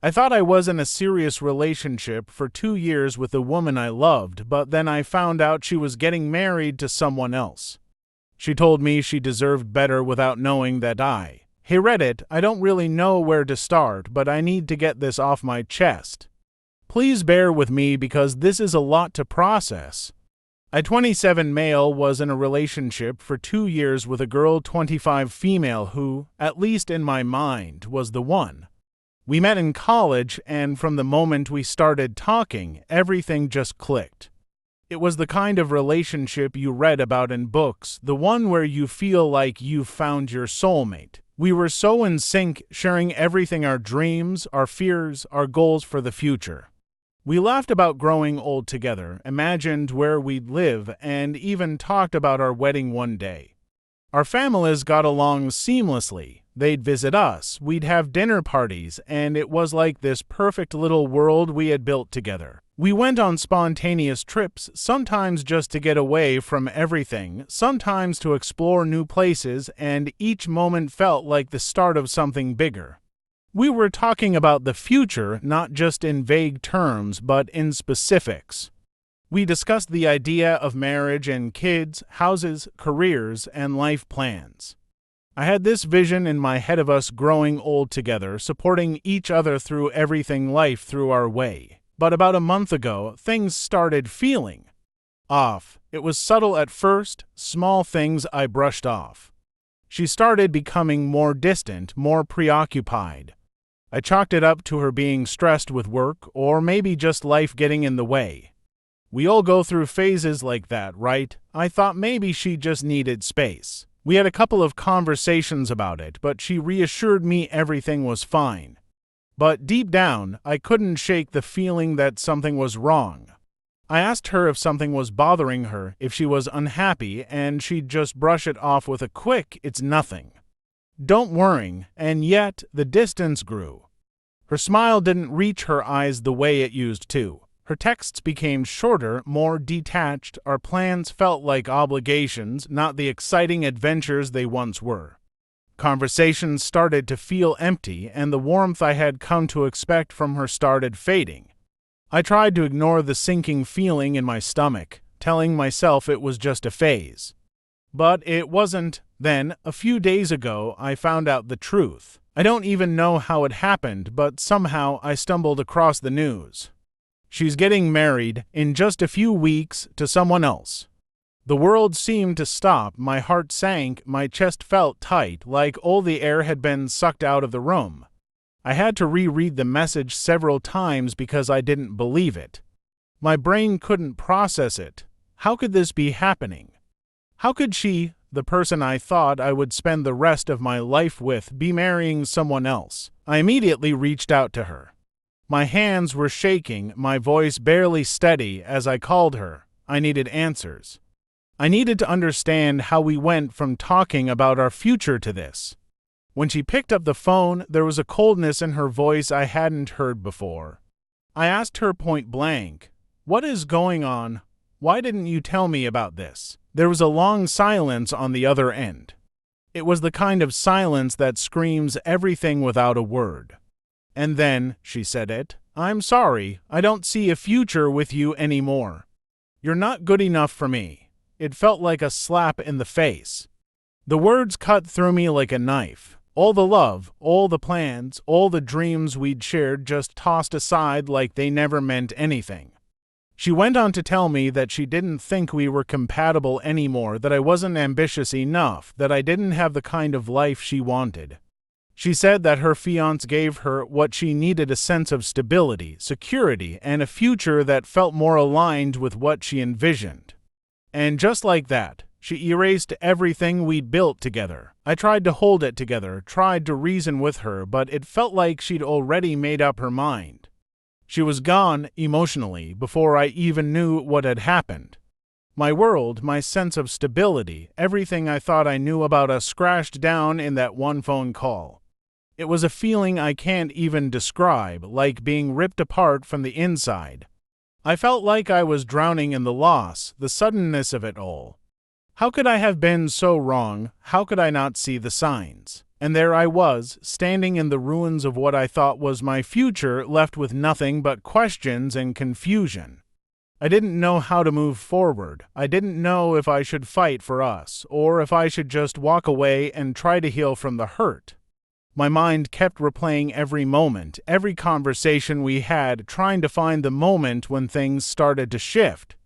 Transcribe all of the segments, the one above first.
I thought I was in a serious relationship for 2 years with a woman I loved, but then I found out she was getting married to someone else. She told me she deserved better without knowing that I. Hey Reddit, I don't really know where to start, but I need to get this off my chest. Please bear with me because this is a lot to process. A 27 male was in a relationship for 2 years with a girl 25 female who, at least in my mind, was the one. We met in college, and from the moment we started talking, everything just clicked. It was the kind of relationship you read about in books, the one where you feel like you've found your soulmate. We were so in sync, sharing everything, our dreams, our fears, our goals for the future. We laughed about growing old together, imagined where we'd live, and even talked about our wedding one day. Our families got along seamlessly. They'd visit us, we'd have dinner parties, and it was like this perfect little world we had built together. We went on spontaneous trips, sometimes just to get away from everything, sometimes to explore new places, and each moment felt like the start of something bigger. We were talking about the future, not just in vague terms, but in specifics. We discussed the idea of marriage and kids, houses, careers, and life plans. I had this vision in my head of us growing old together, supporting each other through everything life threw our way. But about a month ago, things started feeling off. It was subtle at first, small things I brushed off. She started becoming more distant, more preoccupied. I chalked it up to her being stressed with work, or maybe just life getting in the way. We all go through phases like that, right? I thought maybe she just needed space. We had a couple of conversations about it, but she reassured me everything was fine. But deep down, I couldn't shake the feeling that something was wrong. I asked her if something was bothering her, if she was unhappy, and she'd just brush it off with a quick, "It's nothing. Don't worry," and yet the distance grew. Her smile didn't reach her eyes the way it used to. Her texts became shorter, more detached. Our plans felt like obligations, not the exciting adventures they once were. Conversations started to feel empty, and the warmth I had come to expect from her started fading. I tried to ignore the sinking feeling in my stomach, telling myself it was just a phase. But it wasn't. Then, a few days ago, I found out the truth. I don't even know how it happened, but somehow I stumbled across the news. She's getting married in just a few weeks to someone else. The world seemed to stop, my heart sank, my chest felt tight, like all the air had been sucked out of the room. I had to reread the message several times because I didn't believe it. My brain couldn't process it. How could this be happening? How could she, the person I thought I would spend the rest of my life with, be marrying someone else? I immediately reached out to her. My hands were shaking, my voice barely steady as I called her. I needed answers. I needed to understand how we went from talking about our future to this. When she picked up the phone, there was a coldness in her voice I hadn't heard before. I asked her point blank, "What is going on? Why didn't you tell me about this?" There was a long silence on the other end. It was the kind of silence that screams everything without a word. And then she said it. "I'm sorry, I don't see a future with you anymore. You're not good enough for me." It felt like a slap in the face. The words cut through me like a knife. All the love, all the plans, all the dreams we'd shared just tossed aside like they never meant anything. She went on to tell me that she didn't think we were compatible anymore, that I wasn't ambitious enough, that I didn't have the kind of life she wanted. She said that her fiancé gave her what she needed, a sense of stability, security, and a future that felt more aligned with what she envisioned. And just like that, she erased everything we'd built together. I tried to hold it together, tried to reason with her, but it felt like she'd already made up her mind. She was gone, emotionally, before I even knew what had happened. My world, my sense of stability, everything I thought I knew about us crashed down in that one phone call. It was a feeling I can't even describe, like being ripped apart from the inside. I felt like I was drowning in the loss, the suddenness of it all. How could I have been so wrong? How could I not see the signs? And there I was, standing in the ruins of what I thought was my future, left with nothing but questions and confusion. I didn't know how to move forward. I didn't know if I should fight for us, or if I should just walk away and try to heal from the hurt. My mind kept replaying every moment, every conversation we had, trying to find the moment when things started to shift.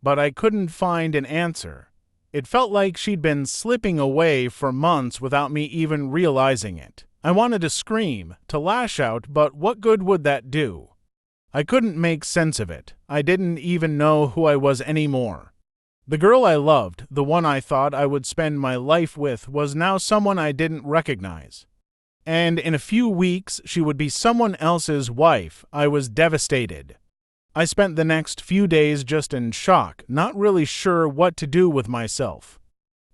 But I couldn't find an answer. It felt like she'd been slipping away for months without me even realizing it. I wanted to scream, to lash out, but what good would that do? I couldn't make sense of it. I didn't even know who I was anymore. The girl I loved, the one I thought I would spend my life with, was now someone I didn't recognize. And in a few weeks, she would be someone else's wife. I was devastated. I spent the next few days just in shock, not really sure what to do with myself.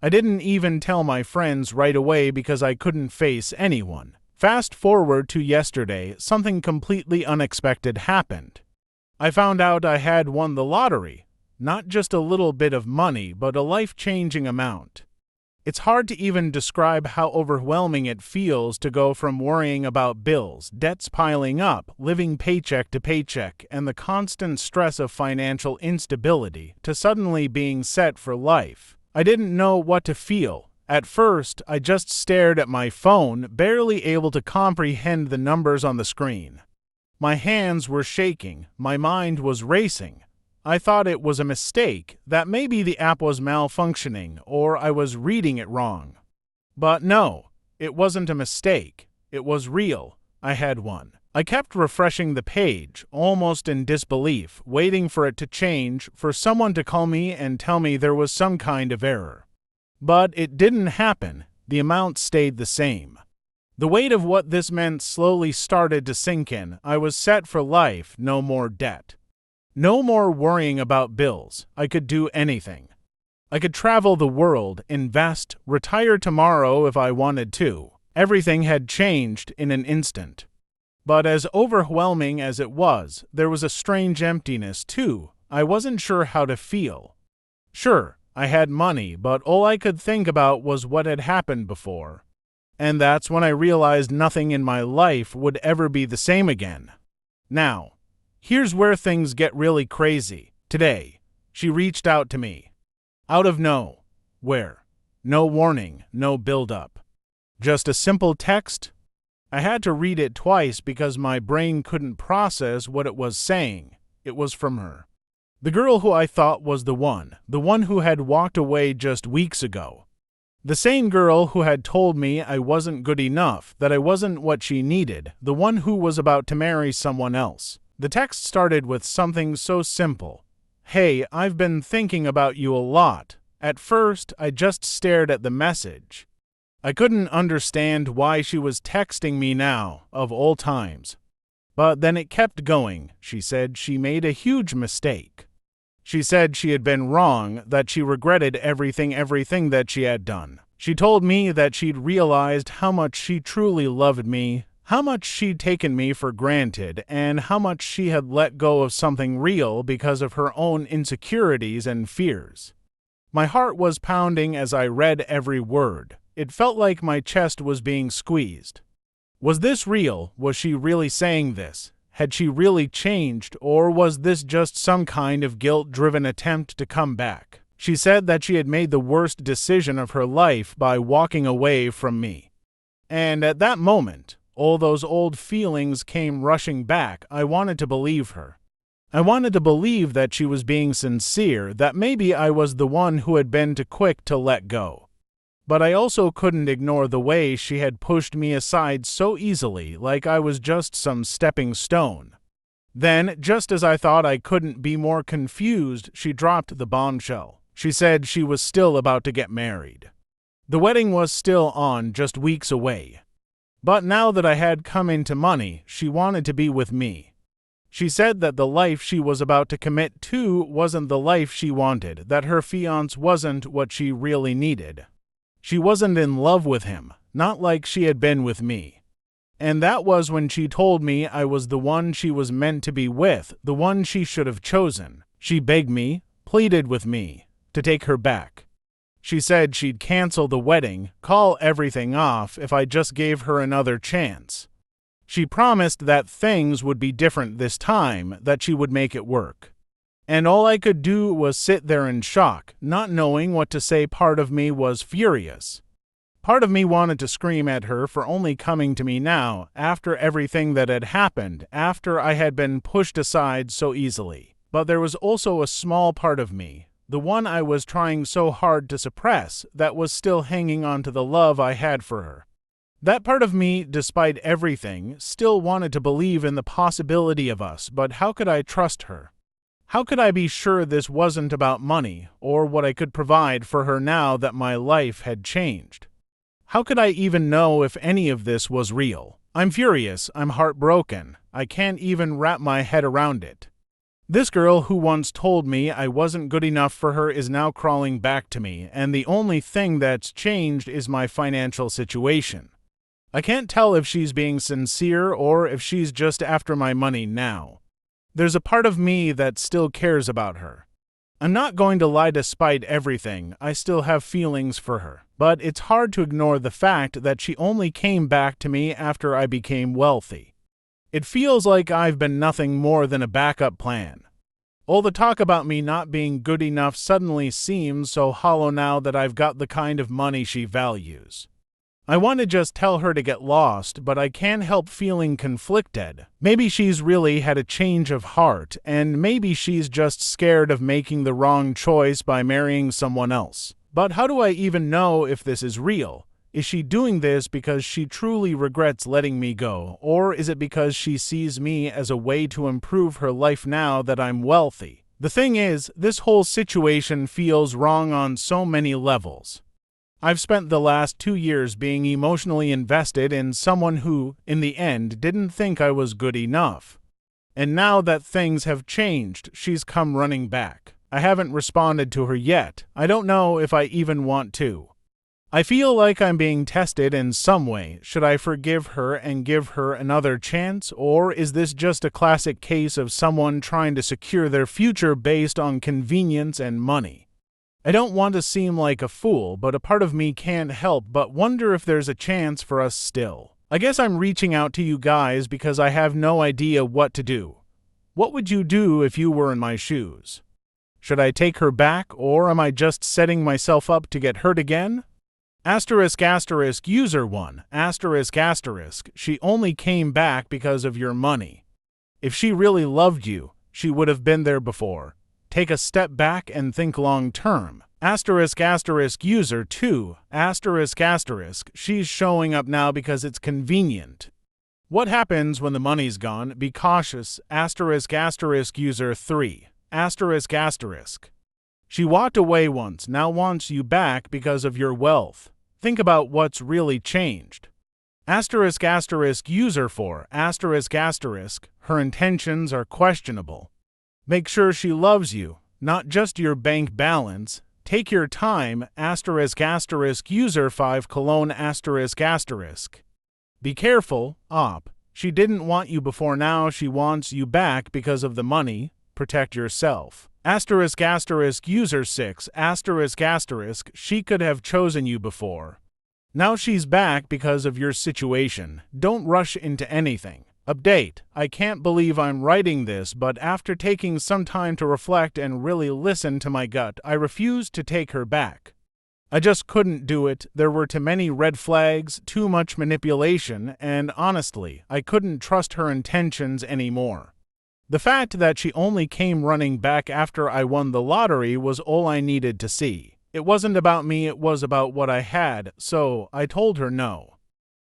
I didn't even tell my friends right away because I couldn't face anyone. Fast forward to yesterday, something completely unexpected happened. I found out I had won the lottery. Not just a little bit of money, but a life-changing amount. It's hard to even describe how overwhelming it feels to go from worrying about bills, debts piling up, living paycheck to paycheck, and the constant stress of financial instability, to suddenly being set for life. I didn't know what to feel. At first, I just stared at my phone, barely able to comprehend the numbers on the screen. My hands were shaking, my mind was racing. I thought it was a mistake, that maybe the app was malfunctioning, or I was reading it wrong. But no, it wasn't a mistake. It was real. I had won. I kept refreshing the page, almost in disbelief, waiting for it to change, for someone to call me and tell me there was some kind of error. But it didn't happen. The amount stayed the same. The weight of what this meant slowly started to sink in. I was set for life, no more debt. No more worrying about bills. I could do anything. I could travel the world, invest, retire tomorrow if I wanted to. Everything had changed in an instant. But as overwhelming as it was, there was a strange emptiness too. I wasn't sure how to feel. Sure, I had money, but all I could think about was what had happened before. And that's when I realized nothing in my life would ever be the same again. Now, here's where things get really crazy. Today, she reached out to me. Out of nowhere. No warning, no build-up. Just a simple text. I had to read it twice because my brain couldn't process what it was saying. It was from her. The girl who I thought was the one who had walked away just weeks ago. The same girl who had told me I wasn't good enough, that I wasn't what she needed, the one who was about to marry someone else. The text started with something so simple. Hey, I've been thinking about you a lot. At first, I just stared at the message. I couldn't understand why she was texting me now, of all times. But then it kept going. She said she made a huge mistake. She said she had been wrong, that she regretted everything that she had done. She told me that she'd realized how much she truly loved me, how much she'd taken me for granted, and how much she had let go of something real because of her own insecurities and fears. My heart was pounding as I read every word. It felt like my chest was being squeezed. Was this real? Was she really saying this? Had she really changed, or was this just some kind of guilt-driven attempt to come back? She said that she had made the worst decision of her life by walking away from me. And at that moment, all those old feelings came rushing back. I wanted to believe her. I wanted to believe that she was being sincere, that maybe I was the one who had been too quick to let go. But I also couldn't ignore the way she had pushed me aside so easily, like I was just some stepping stone. Then, just as I thought I couldn't be more confused, she dropped the bombshell. She said she was still about to get married. The wedding was still on, just weeks away. But now that I had come into money, she wanted to be with me. She said that the life she was about to commit to wasn't the life she wanted, that her fiancé wasn't what she really needed. She wasn't in love with him, not like she had been with me. And that was when she told me I was the one she was meant to be with, the one she should have chosen. She begged me, pleaded with me, to take her back. She said she'd cancel the wedding, call everything off if I just gave her another chance. She promised that things would be different this time, that she would make it work. And all I could do was sit there in shock, not knowing what to say. Part of me was furious. Part of me wanted to scream at her for only coming to me now, after everything that had happened, after I had been pushed aside so easily. But there was also a small part of me, the one I was trying so hard to suppress, that was still hanging on to the love I had for her. That part of me, despite everything, still wanted to believe in the possibility of us, but how could I trust her? How could I be sure this wasn't about money, or what I could provide for her now that my life had changed? How could I even know if any of this was real? I'm furious, I'm heartbroken, I can't even wrap my head around it. This girl who once told me I wasn't good enough for her is now crawling back to me, and the only thing that's changed is my financial situation. I can't tell if she's being sincere or if she's just after my money now. There's a part of me that still cares about her. I'm not going to lie, despite everything, I still have feelings for her. But it's hard to ignore the fact that she only came back to me after I became wealthy. It feels like I've been nothing more than a backup plan. All the talk about me not being good enough suddenly seems so hollow now that I've got the kind of money she values. I want to just tell her to get lost, but I can't help feeling conflicted. Maybe she's really had a change of heart, and maybe she's just scared of making the wrong choice by marrying someone else. But how do I even know if this is real? Is she doing this because she truly regrets letting me go, or is it because she sees me as a way to improve her life now that I'm wealthy? The thing is, this whole situation feels wrong on so many levels. I've spent the last 2 years being emotionally invested in someone who, in the end, didn't think I was good enough. And now that things have changed, she's come running back. I haven't responded to her yet. I don't know if I even want to. I feel like I'm being tested in some way. Should I forgive her and give her another chance, or is this just a classic case of someone trying to secure their future based on convenience and money? I don't want to seem like a fool, but a part of me can't help but wonder if there's a chance for us still. I guess I'm reaching out to you guys because I have no idea what to do. What would you do if you were in my shoes? Should I take her back, or am I just setting myself up to get hurt again? User 1, she only came back because of your money. If she really loved you, she would have been there before. Take a step back and think long term. User 2, she's showing up now because it's convenient. What happens when the money's gone? Be cautious. User 3, she walked away once, now wants you back because of your wealth. Think about what's really changed. User 4, her intentions are questionable. Make sure she loves you, not just your bank balance. Take your time. User 5, be careful, she didn't want you before, now she wants you back because of the money. Protect yourself. User 6, she could have chosen you before. Now she's back because of your situation. Don't rush into anything. Update: I can't believe I'm writing this, but after taking some time to reflect and really listen to my gut, I refused to take her back. I just couldn't do it. There were too many red flags, too much manipulation, and honestly, I couldn't trust her intentions anymore. The fact that she only came running back after I won the lottery was all I needed to see. It wasn't about me, it was about what I had, so I told her no.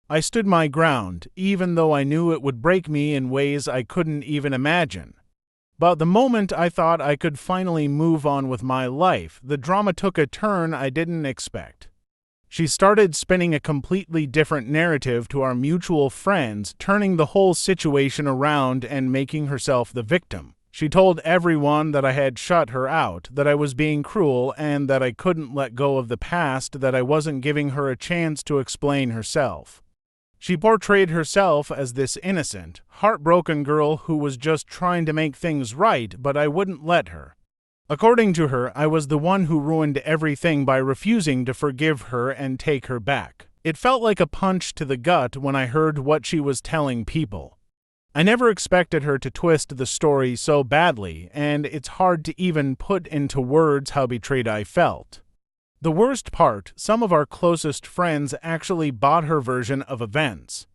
I stood my ground, even though I knew it would break me in ways I couldn't even imagine. But the moment I thought I could finally move on with my life, the drama took a turn I didn't expect. She started spinning a completely different narrative to our mutual friends, turning the whole situation around and making herself the victim. She told everyone that I had shut her out, that I was being cruel, and that I couldn't let go of the past, that I wasn't giving her a chance to explain herself. She portrayed herself as this innocent, heartbroken girl who was just trying to make things right, but I wouldn't let her. According to her, I was the one who ruined everything by refusing to forgive her and take her back. It felt like a punch to the gut when I heard what she was telling people. I never expected her to twist the story so badly, and it's hard to even put into words how betrayed I felt. The worst part, some of our closest friends actually bought her version of events.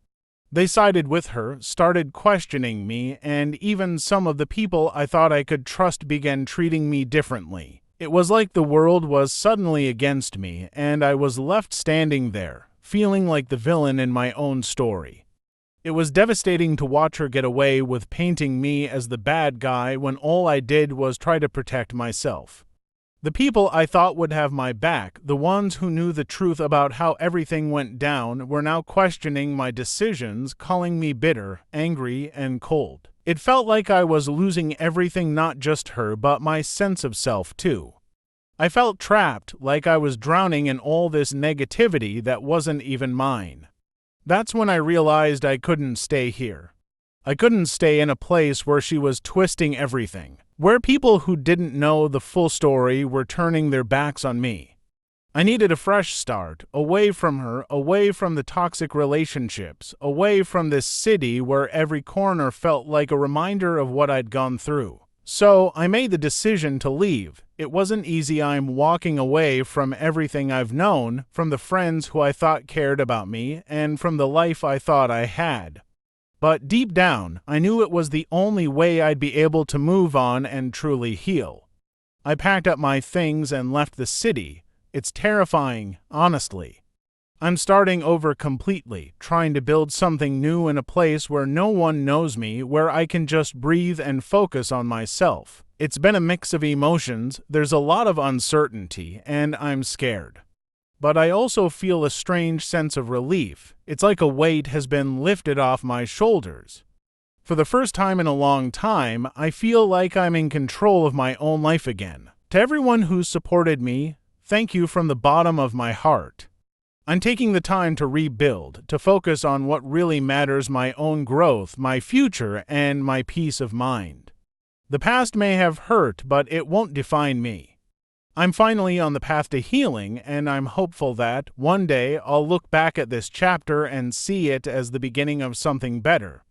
They sided with her, started questioning me, and even some of the people I thought I could trust began treating me differently. It was like the world was suddenly against me, and I was left standing there, feeling like the villain in my own story. It was devastating to watch her get away with painting me as the bad guy when all I did was try to protect myself. The people I thought would have my back, the ones who knew the truth about how everything went down, were now questioning my decisions, calling me bitter, angry, and cold. It felt like I was losing everything, not just her, but my sense of self, too. I felt trapped, like I was drowning in all this negativity that wasn't even mine. That's when I realized I couldn't stay here. I couldn't stay in a place where she was twisting everything, where people who didn't know the full story were turning their backs on me. I needed a fresh start, away from her, away from the toxic relationships, away from this city where every corner felt like a reminder of what I'd gone through. So I made the decision to leave. It wasn't easy. I'm walking away from everything I've known, from the friends who I thought cared about me, and from the life I thought I had. But deep down, I knew it was the only way I'd be able to move on and truly heal. I packed up my things and left the city. It's terrifying, honestly. I'm starting over completely, trying to build something new in a place where no one knows me, where I can just breathe and focus on myself. It's been a mix of emotions, there's a lot of uncertainty, and I'm scared. But I also feel a strange sense of relief. It's like a weight has been lifted off my shoulders. For the first time in a long time, I feel like I'm in control of my own life again. To everyone who supported me, thank you from the bottom of my heart. I'm taking the time to rebuild, to focus on what really matters: my own growth, my future, and my peace of mind. The past may have hurt, but it won't define me. I'm finally on the path to healing, and I'm hopeful that, one day, I'll look back at this chapter and see it as the beginning of something better.